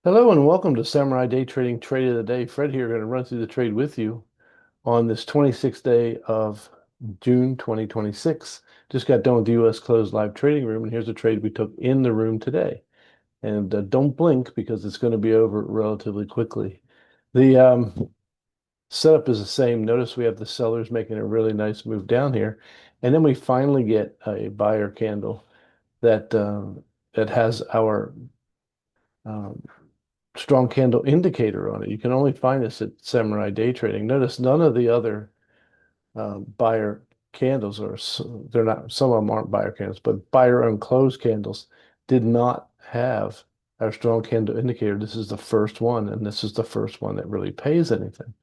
Hello and welcome to Samurai Day Trading Trade of the Day. Fred here, going to run through the trade with you on this 26th day of June 2026. Just got done with the U.S. closed live trading room, and here's a trade we took in the room today. And don't blink because it's going to be over relatively quickly. The setup is the same. Notice we have the sellers making a really nice move down here, and then we finally get a buyer candle that that has our um, strong candle indicator on it. You can only find this at Samurai Day Trading. Notice none of the other buyer candles are, they're not, some of them aren't buyer candles, but buyer unclosed candles did not have our strong candle indicator. This is the first one, and this is the first one that really pays anything.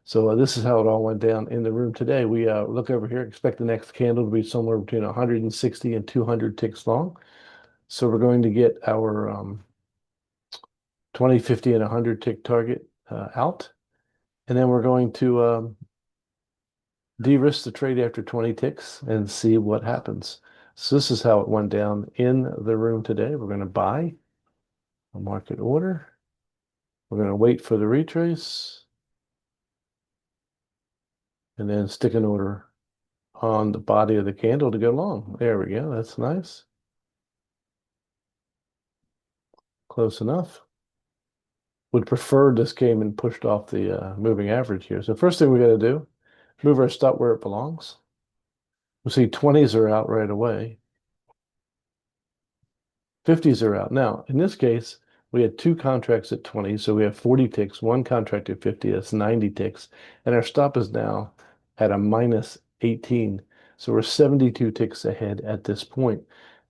So this is how it all went down in the room today. We look over here, expect the next candle to be somewhere between 160 and 200 ticks long. So we're going to get our 20, 50, and 100 tick target out. And then we're going to de-risk the trade after 20 ticks and see what happens. So this is how it went down in the room today. We're going to buy a market order. We're going to wait for the retrace and then stick an order on the body of the candle to go long. There we go. That's nice. Close enough. Would prefer this came and pushed off the moving average here. So first thing we got to do, move our stop where it belongs. We see 20s are out right away. 50s are out. Now, in this case, we had two contracts at 20, so we have 40 ticks, one contract at 50, that's 90 ticks, and our stop is now at a minus 18. So we're 72 ticks ahead at this point.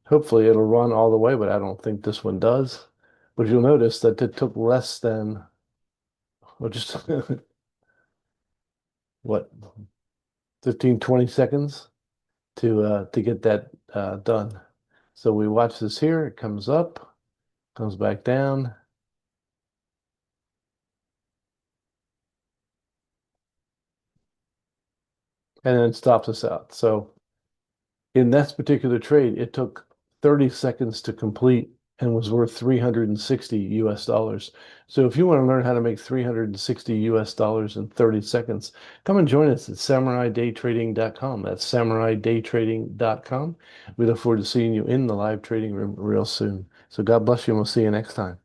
Hopefully it'll run all the way, but I don't think this one does. But you'll notice that it took less than, well, just what, 15, 20 seconds to get that done. So we watch this here, it comes up, comes back down, and then it stops us out. So in that particular trade, it took 30 seconds to complete and was worth 360 US dollars. So if you want to learn how to make 360 US dollars in 30 seconds, come and join us at samuraidaytrading.com. That's samuraidaytrading.com. We look forward to seeing you in the live trading room real soon. So God bless you, and we'll see you next time.